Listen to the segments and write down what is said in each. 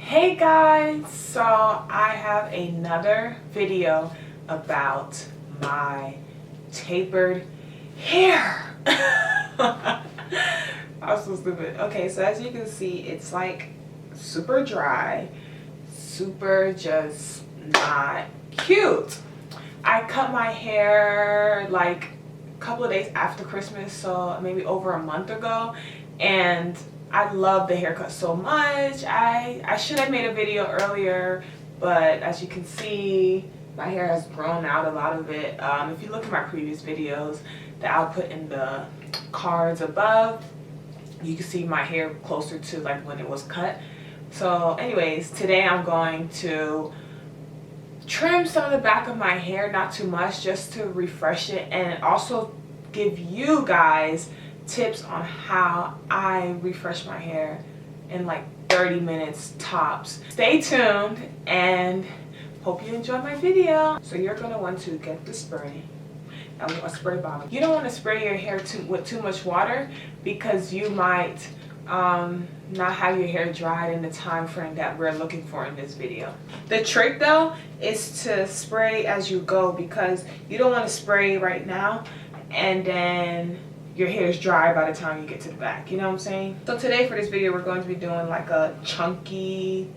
Hey guys, so I have another video about my tapered hair. I was so stupid. Okay, so as you can see, it's like super dry, super just not cute. I cut my hair like a couple of days after Christmas, so maybe over a month ago, and I love the haircut so much. I should have made a video earlier, but as you can see, my hair has grown out a lot of it. If you look at my previous videos that I'll put in the cards above, you can see my hair closer to like when it was cut. So anyways, today I'm going to trim some of the back of my hair, not too much, just to refresh it, and also give you guys tips on how I refresh my hair in like 30 minutes tops. Stay tuned and hope you enjoy my video. So you're going to want to get the spray. A spray bottle. You don't want to spray your hair with too much water because you might not have your hair dried in the time frame that we're looking for in this video. The trick though is to spray as you go, because you don't want to spray right now and then your hair is dry by the time you get to the back, you know what I'm saying? So today for this video we're going to be doing like a chunky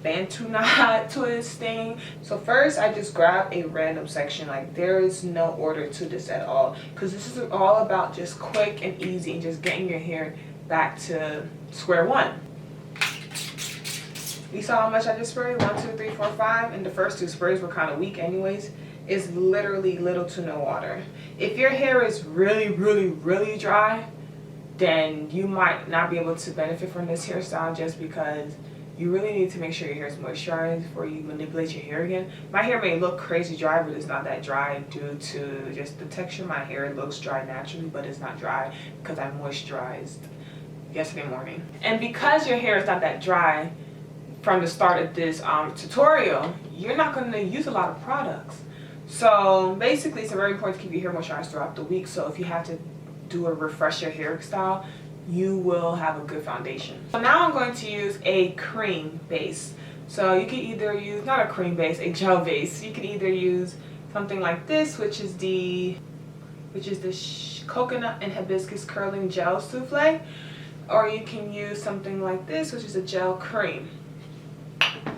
bantu knot twist thing. So first I just grab a random section. Like there is no order to this at all, because this is all about just quick and easy and just getting your hair back to square one. You saw how much I just sprayed? 1, 2, 3, 4, 5, and the first 2 sprays were kind of weak anyways. It's literally little to no water. If your hair is really dry, then you might not be able to benefit from this hairstyle, just because you really need to make sure your hair is moisturized before you manipulate your hair again. My hair may look crazy dry, but it's not that dry due to just the texture. My hair looks dry naturally, but it's not dry because I moisturized yesterday morning. And because your hair is not that dry from the start of this tutorial, you're not going to use a lot of products. So basically it's very important to keep your hair moisturized throughout the week. So if you have to do a refresh your hairstyle, you will have a good foundation. So now I'm going to use a cream base. So you can either use, not a cream base, a gel base. You can either use something like this, which is the coconut and hibiscus curling gel souffle, or you can use something like this, which is a gel cream.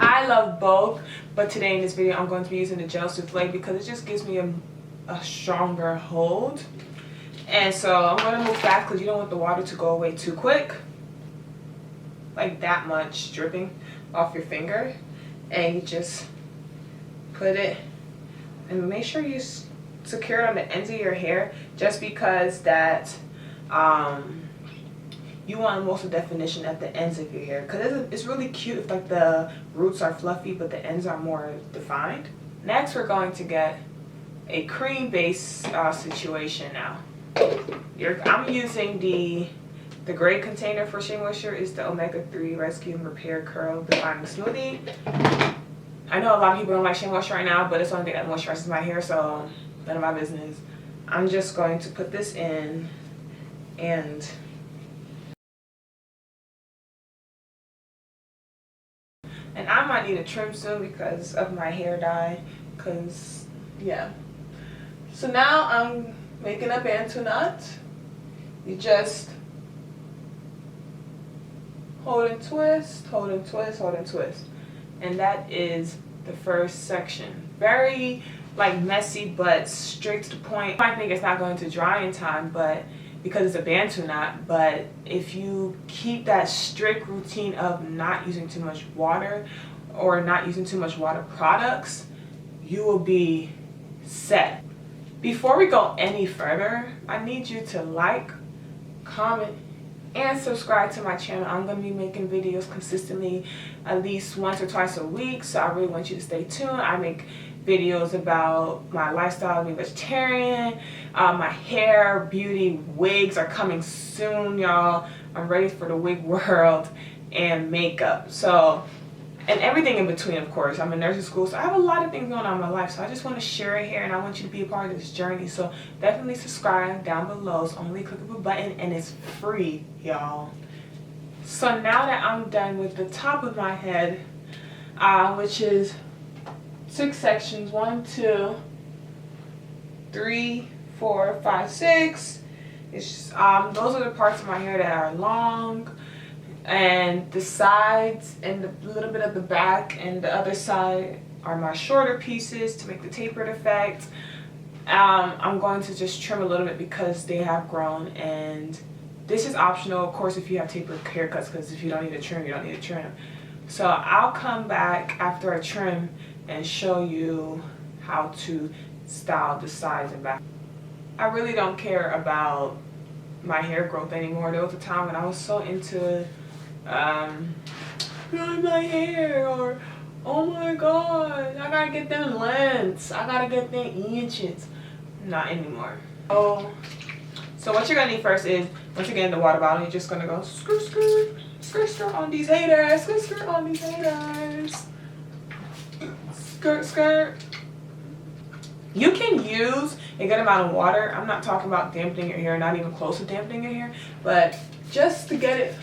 I love both, but today in this video I'm going to be using the gel souffle because it just gives me a stronger hold. And so I'm going to move fast because you don't want the water to go away too quick, like that much dripping off your finger. And you just put it and make sure you secure it on the ends of your hair, just because that you want most of the definition at the ends of your hair, because it's really cute if like the roots are fluffy but the ends are more defined. Next we're going to get a cream base situation now. I'm using the gray container for Shea Moisture. Is the Omega-3 Rescue and Repair Curl Defining Smoothie. I know a lot of people don't like Shea Moisture right now, but it's the only thing that moisturizes my hair, so none of my business. I'm just going to put this in, and I might need a trim soon because of my hair dye, because yeah. So now I'm making a bantu knot. You just hold and twist, hold and twist, hold and twist. And that is the first section. Very like messy but straight to the point. You might think it's not going to dry in time, but because it's a bantu knot, but if you keep that strict routine of not using too much water or not using too much water products, you will be set. Before we go any further, I need you to like, comment, and subscribe to my channel. I'm going to be making videos consistently at least once or twice a week, so I really want you to stay tuned. I make videos about my lifestyle, being vegetarian, my hair, beauty, wigs are coming soon, y'all. I'm ready for the wig world, and makeup. So, and everything in between, of course. I'm in nursing school, so I have a lot of things going on in my life. So I just want to share it here, and I want you to be a part of this journey. So definitely subscribe down below. It's only a click of a button, and it's free, y'all. So now that I'm done with the top of my head, which is 6 sections, 1, 2, 3, 4, 5, 6. It's just, those are the parts of my hair that are long, and the sides and a little bit of the back and the other side are my shorter pieces to make the tapered effect. I'm going to just trim a little bit because they have grown, and this is optional, of course, if you have tapered haircuts, because if you don't need to trim, you don't need to trim. So I'll come back after I trim and show you how to style the sides and back. I really don't care about my hair growth anymore. There was a time when I was so into my hair, or oh my god, I gotta get them lengths, I gotta get them inches. Not anymore. So what you're gonna need first is, once again, the water bottle. You're just gonna go skirt, skirt, skirt, skirt on these haters, skirt, skirt on these haters, skirt, skirt. You can use a good amount of water. I'm not talking about dampening your hair, not even close to dampening your hair, but just to get it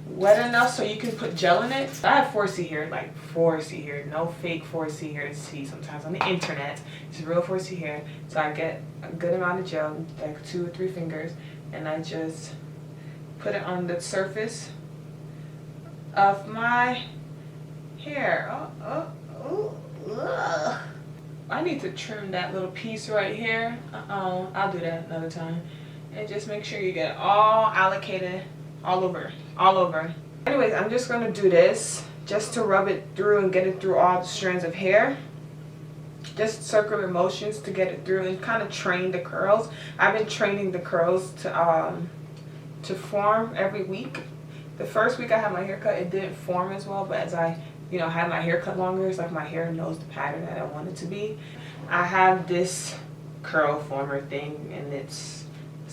wet enough so you can put gel in it. I have 4C hair, like 4C hair, no fake 4C hair to see sometimes on the internet. It's real 4C hair. So I get a good amount of gel, like 2 or 3 fingers, and I just put it on the surface of my hair. I need to trim that little piece right here. I'll do that another time. And just make sure you get it all allocated all over. Anyways, I'm just gonna do this just to rub it through and get it through all the strands of hair. Just circular motions to get it through and kind of train the curls. I've been training the curls to form every week. The first week I had my hair cut, it didn't form as well, but as I had my hair cut longer, it's like my hair knows the pattern that I want it to be. I have this curl former thing, and it's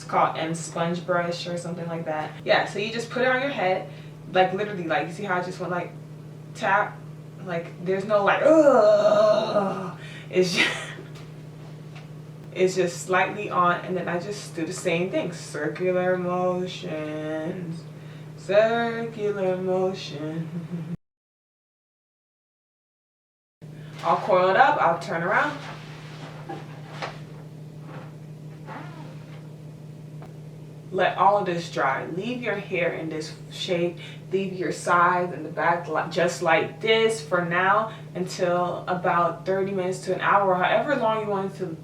called M sponge brush or something like that. Yeah, so you just put it on your head, like literally, like you see how I just went like tap, like there's no like ugh. It's just slightly on, and then I just do the same thing, circular motions, circular motion. I'll coil it up, I'll turn around. Let all of this dry. Leave your hair in this shape. Leave your sides and the back just like this for now until about 30 minutes to an hour, however long you want to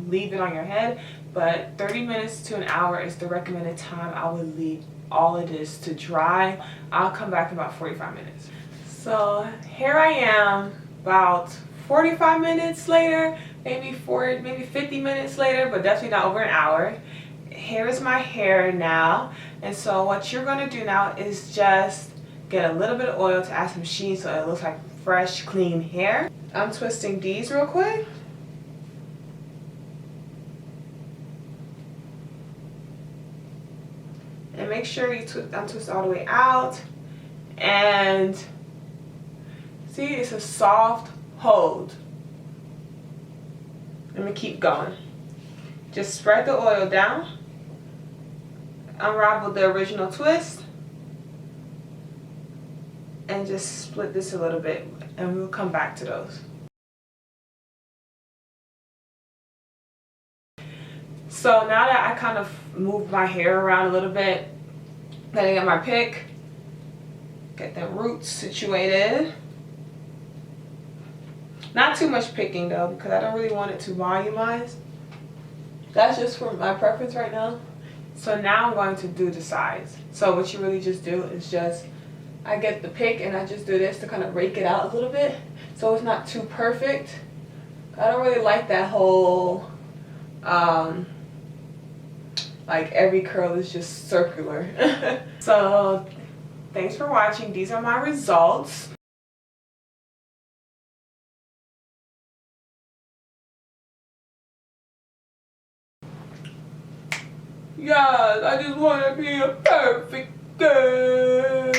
leave it on your head. But 30 minutes to an hour is the recommended time I would leave all of this to dry. I'll come back in about 45 minutes. So here I am about 45 minutes later, maybe 50 minutes later, but definitely not over an hour. Here is my hair now, and so what you're going to do now is just get a little bit of oil to add some sheen so it looks like fresh, clean hair. I'm twisting these real quick. And make sure you untwist all the way out. And see, it's a soft hold. Let me keep going. Just spread the oil down. Unravel the original twist. And just split this a little bit, and we'll come back to those. So now that I kind of moved my hair around a little bit, then I got my pick, get the roots situated. Not too much picking though, because I don't really want it to volumize. That's just for my preference right now. So now I'm going to do the sides. So what you really just do is I get the pick and I just do this to kind of rake it out a little bit so it's not too perfect. I don't really like that whole like every curl is just circular. So thanks for watching. These are my results. Yes, I just want to be a perfect girl.